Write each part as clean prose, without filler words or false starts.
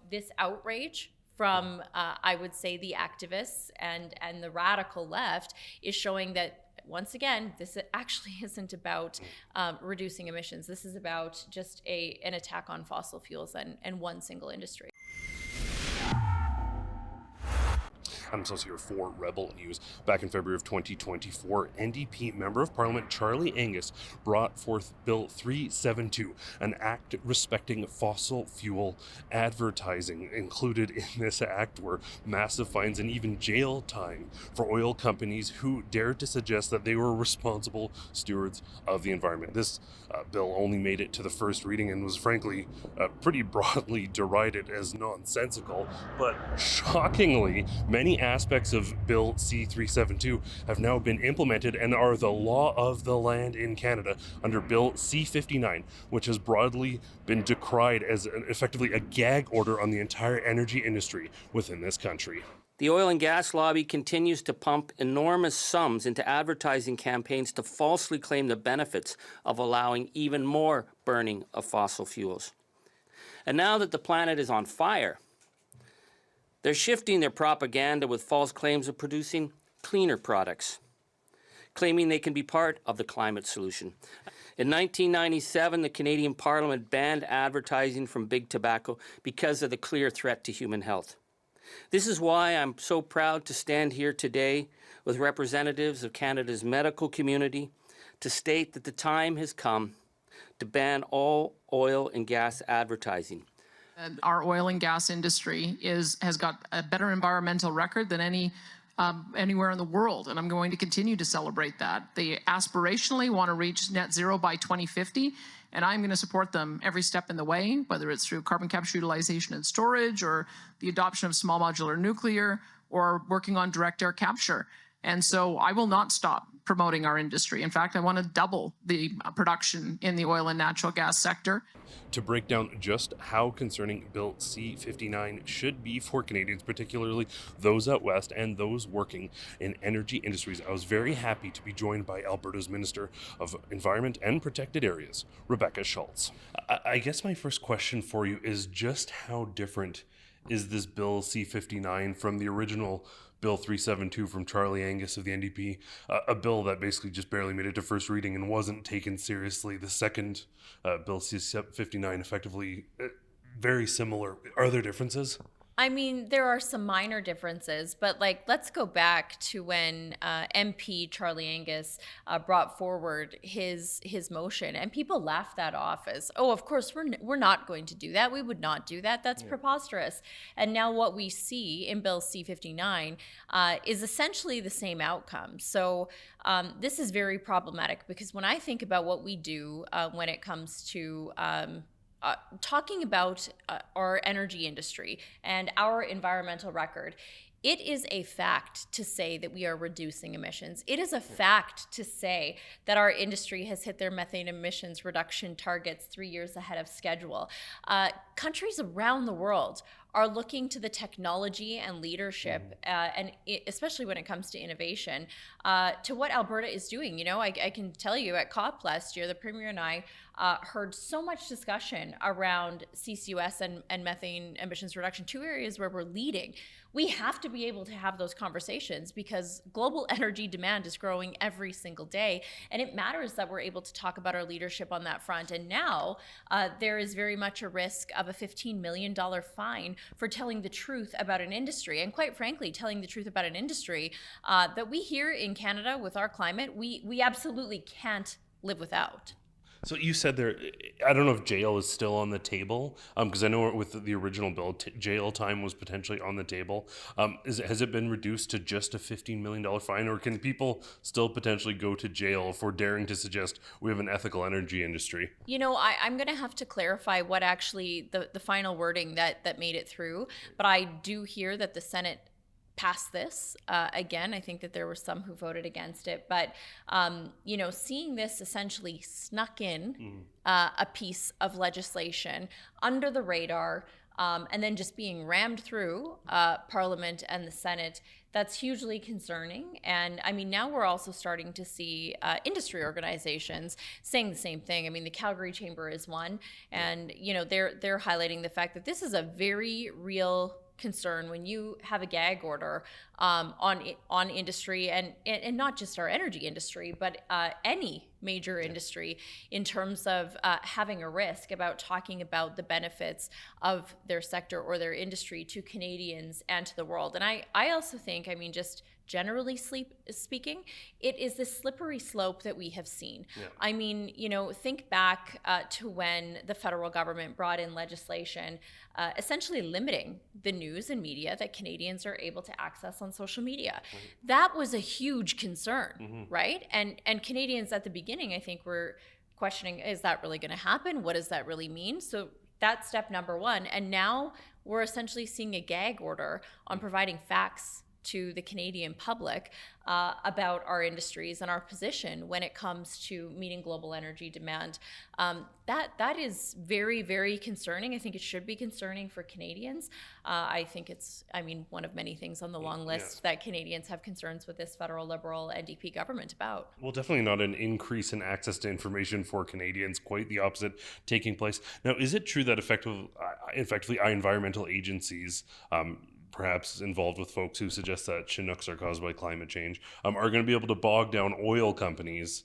this outrage from, I would say, the activists and the radical left is showing that, once again, this actually isn't about reducing emissions. This is about just an attack on fossil fuels and one single industry. I'm associate for Rebel News. Back in February of 2024, NDP Member of Parliament Charlie Angus brought forth Bill 372, an act respecting fossil fuel advertising. Included in this act were massive fines and even jail time for oil companies who dared to suggest that they were responsible stewards of the environment. This bill only made it to the first reading and was frankly pretty broadly derided as nonsensical, but shockingly, many aspects of Bill C-372 have now been implemented and are the law of the land in Canada under Bill C-59, which has broadly been decried as effectively a gag order on the entire energy industry within this country. The oil and gas lobby continues to pump enormous sums into advertising campaigns to falsely claim the benefits of allowing even more burning of fossil fuels. And now that the planet is on fire, they're shifting their propaganda with false claims of producing cleaner products, claiming they can be part of the climate solution. In 1997, the Canadian Parliament banned advertising from Big Tobacco because of the clear threat to human health. This is why I'm so proud to stand here today with representatives of Canada's medical community to state that the time has come to ban all oil and gas advertising. Our oil and gas industry has got a better environmental record than anywhere in the world, and I'm going to continue to celebrate that. They aspirationally want to reach net zero by 2050, and I'm going to support them every step in the way, whether it's through carbon capture, utilization, and storage, or the adoption of small modular nuclear, or working on direct air capture. And so I will not stop promoting our industry. In fact, I want to double the production in the oil and natural gas sector. To break down just how concerning Bill C-59 should be for Canadians, particularly those out west and those working in energy industries, I was very happy to be joined by Alberta's Minister of Environment and Protected Areas, Rebecca Schultz. I guess my first question for you is just how different is this Bill C-59 from the original Bill 372 from Charlie Angus of the NDP, a bill that basically just barely made it to first reading and wasn't taken seriously. The second Bill C-59 effectively very similar. Are there differences? I mean, there are some minor differences, but let's go back to when MP Charlie Angus brought forward his motion, and people laughed that off as, oh, of course we're not going to do that. We would not do that. That's preposterous. And now what we see in Bill C-59 is essentially the same outcome. So this is very problematic, because when I think about what we do when it comes to talking about our energy industry and our environmental record, it is a fact to say that we are reducing emissions. It is a fact to say that our industry has hit their methane emissions reduction targets 3 years ahead of schedule. Countries around the world are looking to the technology and leadership, and especially when it comes to innovation, to what Alberta is doing. You know, I can tell you at COP last year, the Premier and I heard so much discussion around CCUS and methane emissions reduction, two areas where we're leading. We have to be able to have those conversations because global energy demand is growing every single day, and it matters that we're able to talk about our leadership on that front. And now there is very much a risk of a $15 million fine for telling the truth about an industry, and quite frankly, telling the truth about an industry that we here in Canada with our climate, we absolutely can't live without. So you said there, I don't know if jail is still on the table, because I know with the original bill, jail time was potentially on the table. Has it been reduced to just a $15 million fine, or can people still potentially go to jail for daring to suggest we have an ethical energy industry? You know, I'm going to have to clarify what actually the final wording that made it through, but I do hear that the Senate passed this. Again, I think that there were some who voted against it, but you know, seeing this essentially snuck in a piece of legislation under the radar, and then just being rammed through Parliament and the Senate. That's hugely concerning. And I mean, now we're also starting to see industry organizations saying the same thing. I mean, the Calgary Chamber is one, and they're highlighting the fact that this is a very real concern when you have a gag order on industry and not just our energy industry, but any major industry, in terms of having a risk about talking about the benefits of their sector or their industry to Canadians and to the world. And I also think, I mean, just generally speaking, it is this slippery slope that we have seen. Yeah. I mean, think back to when the federal government brought in legislation essentially limiting the news and media that Canadians are able to access on social media. Mm-hmm. That was a huge concern, mm-hmm. right? And Canadians at the beginning, I think, were questioning, is that really going to happen? What does that really mean? So that's step number one. And now we're essentially seeing a gag order on providing facts to the Canadian public about our industries and our position when it comes to meeting global energy demand. That is very, very concerning. I think it should be concerning for Canadians. I think it's, one of many things on the long list that Canadians have concerns with this federal Liberal NDP government about. Well, definitely not an increase in access to information for Canadians, quite the opposite taking place. Now, is it true that effectively environmental agencies, perhaps involved with folks who suggest that Chinooks are caused by climate change, are going to be able to bog down oil companies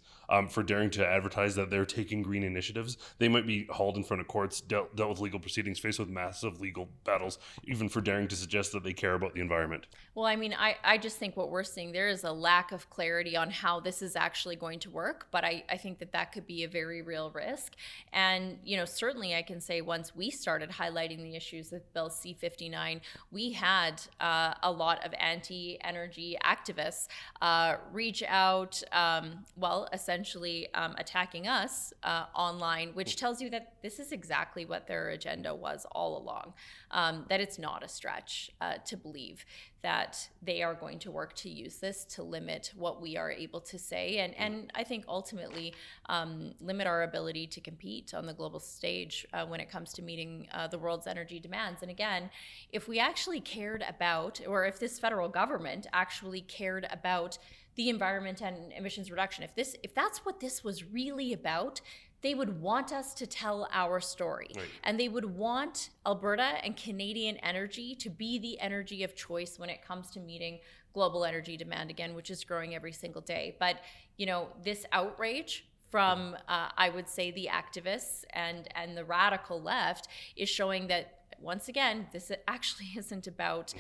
for daring to advertise that they're taking green initiatives? They might be hauled in front of courts, dealt with legal proceedings, faced with massive legal battles, even for daring to suggest that they care about the environment. Well, I just think what we're seeing there is a lack of clarity on how this is actually going to work, but I think that could be a very real risk. And, certainly I can say once we started highlighting the issues with Bill C-59, we had a lot of anti-energy activists reach out, essentially attacking us online, which tells you that this is exactly what their agenda was all along, that it's not a stretch to believe that they are going to work to use this to limit what we are able to say, and I think ultimately limit our ability to compete on the global stage when it comes to meeting the world's energy demands. And again, if we actually cared about, or if this federal government actually cared about the environment and emissions reduction, if that's what this was really about, they would want us to tell our story. Right. And they would want Alberta and Canadian energy to be the energy of choice when it comes to meeting global energy demand, again, which is growing every single day. But, this outrage from, I would say, the activists and the radical left is showing that, once again, this actually isn't about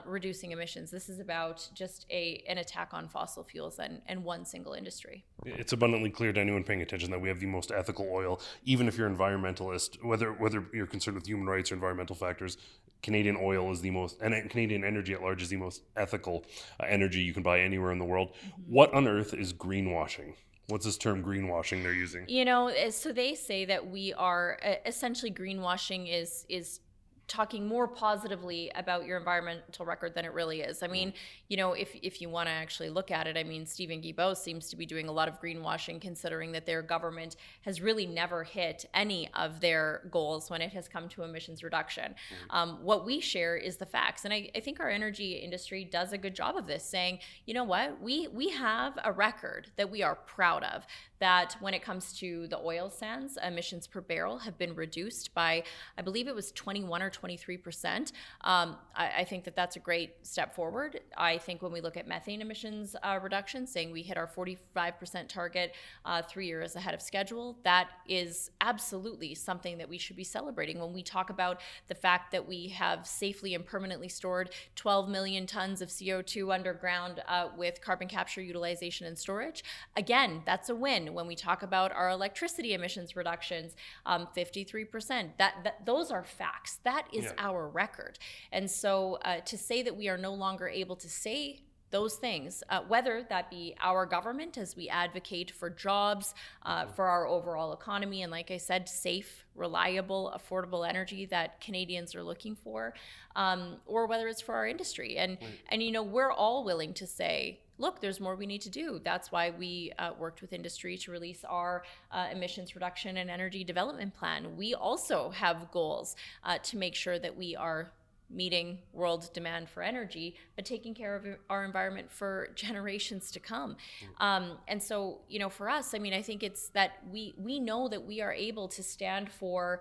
reducing emissions. This is about just an attack on fossil fuels and one single industry. It's abundantly clear to anyone paying attention that we have the most ethical oil, even if you're an environmentalist, whether you're concerned with human rights or environmental factors. Canadian oil is the most, and Canadian energy at large is the most ethical energy you can buy anywhere in the world. Mm-hmm. What on earth is greenwashing? What's this term greenwashing they're using? So they say that we are essentially greenwashing is talking more positively about your environmental record than it really is. If you want to actually look at it, Stephen Guilbeault seems to be doing a lot of greenwashing, considering that their government has really never hit any of their goals when it has come to emissions reduction. Mm-hmm. What we share is the facts. And I think our energy industry does a good job of this, saying, you know what, we have a record that we are proud of, that when it comes to the oil sands, emissions per barrel have been reduced by, I believe it was 21 or 23%. I think that's a great step forward. I think when we look at methane emissions reduction, saying we hit our 45% target 3 years ahead of schedule, that is absolutely something that we should be celebrating. When we talk about the fact that we have safely and permanently stored 12 million tons of CO2 underground with carbon capture, utilization, and storage, again, that's a win. When we talk about our electricity emissions reductions, 53%, those are facts. That is our record. And so to say that we are no longer able to say those things, whether that be our government as we advocate for jobs, for our overall economy, and like I said, safe, reliable, affordable energy that Canadians are looking for, or whether it's for our industry. And we're all willing to say, look, there's more we need to do. That's why we worked with industry to release our emissions reduction and energy development plan. We also have goals to make sure that we are meeting world demand for energy, but taking care of our environment for generations to come. And so, for us, I think it's that we know that we are able to stand for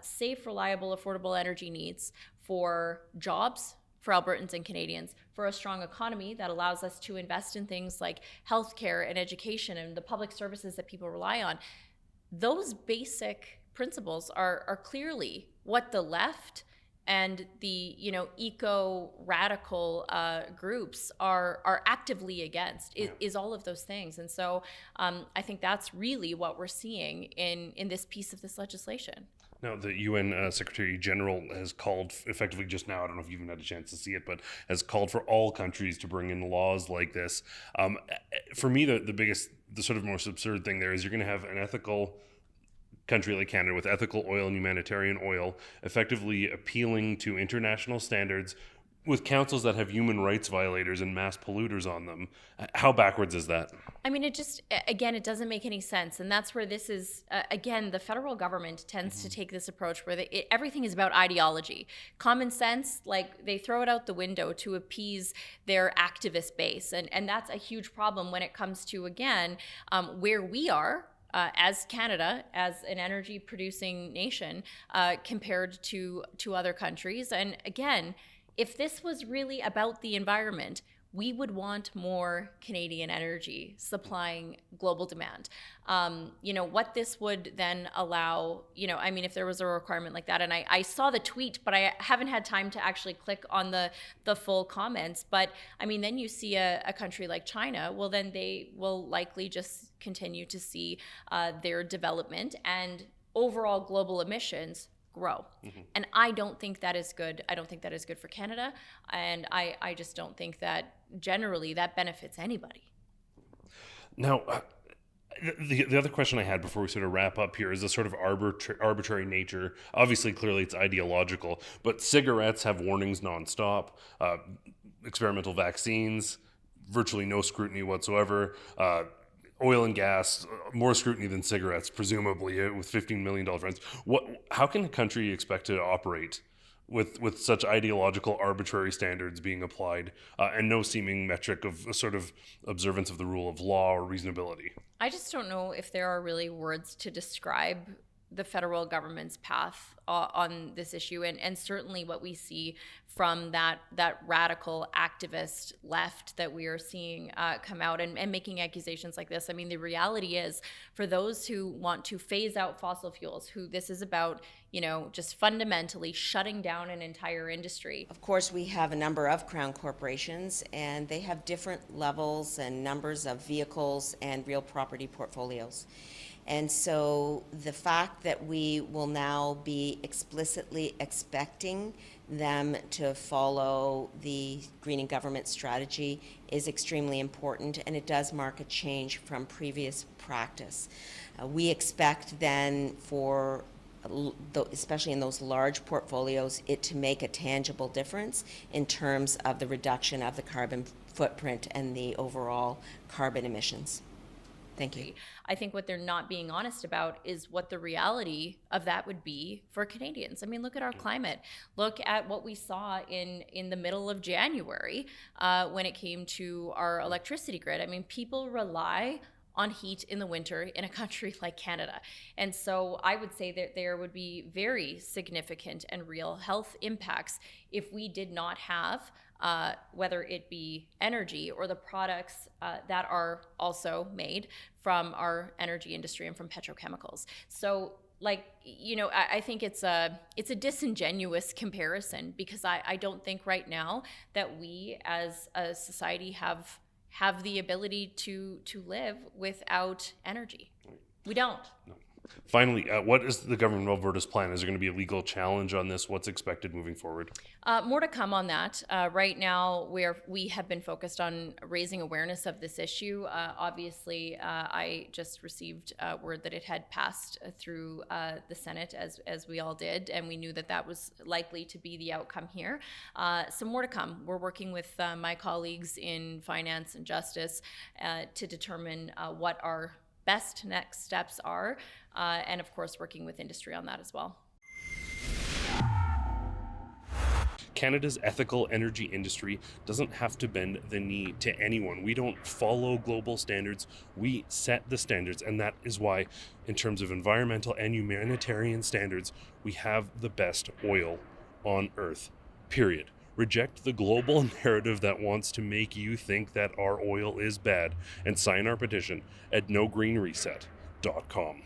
safe, reliable, affordable energy needs, for jobs for Albertans and Canadians, for a strong economy that allows us to invest in things like healthcare and education and the public services that people rely on. Those basic principles are clearly what the left and the eco-radical groups are actively against, is all of those things. And so I think that's really what we're seeing in this piece of this legislation. Now, the UN Secretary General has called, effectively just now, I don't know if you even had a chance to see it, but has called for all countries to bring in laws like this. For me, the sort of most absurd thing there is you're going to have an ethical country like Canada with ethical oil and humanitarian oil effectively appealing to international standards with councils that have human rights violators and mass polluters on them. How backwards is that? It doesn't make any sense. And that's where this is, the federal government tends to take this approach where everything is about ideology. Common sense, they throw it out the window to appease their activist base. And that's a huge problem when it comes to, where we are, as Canada, as an energy producing nation, compared to other countries. And again, if this was really about the environment, we would want more Canadian energy supplying global demand. What this would then allow, if there was a requirement like that, and I saw the tweet, but I haven't had time to actually click on the full comments. But then you see a country like China, well, then they will likely just continue to see their development and overall global emissions grow. And I don't think that is good. I don't think that is good for Canada. And I just don't think that generally that benefits anybody. Now, the other question I had before we sort of wrap up here is the sort of arbitrary nature. Obviously, clearly it's ideological, but cigarettes have warnings nonstop, experimental vaccines, virtually no scrutiny whatsoever, oil and gas, more scrutiny than cigarettes, presumably, with $15 million fines. How can a country expect to operate with such ideological, arbitrary standards being applied and no seeming metric of a sort of observance of the rule of law or reasonability? I just don't know if there are really words to describe the federal government's path on this issue, and certainly what we see from that radical activist left that we are seeing come out and making accusations like this. The reality is, for those who want to phase out fossil fuels, who this is about, just fundamentally shutting down an entire industry. Of course, we have a number of crown corporations, and they have different levels and numbers of vehicles and real property portfolios. And so the fact that we will now be explicitly expecting them to follow the greening government strategy is extremely important, and it does mark a change from previous practice. We expect then for, especially in those large portfolios, it to make a tangible difference in terms of the reduction of the carbon footprint and the overall carbon emissions. Thank you. I think what they're not being honest about is what the reality of that would be for Canadians. Look at our climate. Look at what we saw in the middle of January when it came to our electricity grid. People rely on heat in the winter in a country like Canada. And so I would say that there would be very significant and real health impacts if we did not have whether it be energy or the products that are also made from our energy industry and from petrochemicals. So I think it's a disingenuous comparison, because I don't think right now that we as a society have the ability to live without energy. We don't. No. Finally, what is the government of Alberta's plan? Is there going to be a legal challenge on this? What's expected moving forward? More to come on that. Right now, we have been focused on raising awareness of this issue. Obviously, I just received word that it had passed through the Senate, as we all did, and we knew that that was likely to be the outcome here. So more to come. We're working with my colleagues in finance and justice to determine what our best next steps are, and of course working with industry on that as well. Canada's ethical energy industry doesn't have to bend the knee to anyone. We don't follow global standards, we set the standards, and that is why, in terms of environmental and humanitarian standards, we have the best oil on earth, period. Reject the global narrative that wants to make you think that our oil is bad, and sign our petition at nogreenreset.com.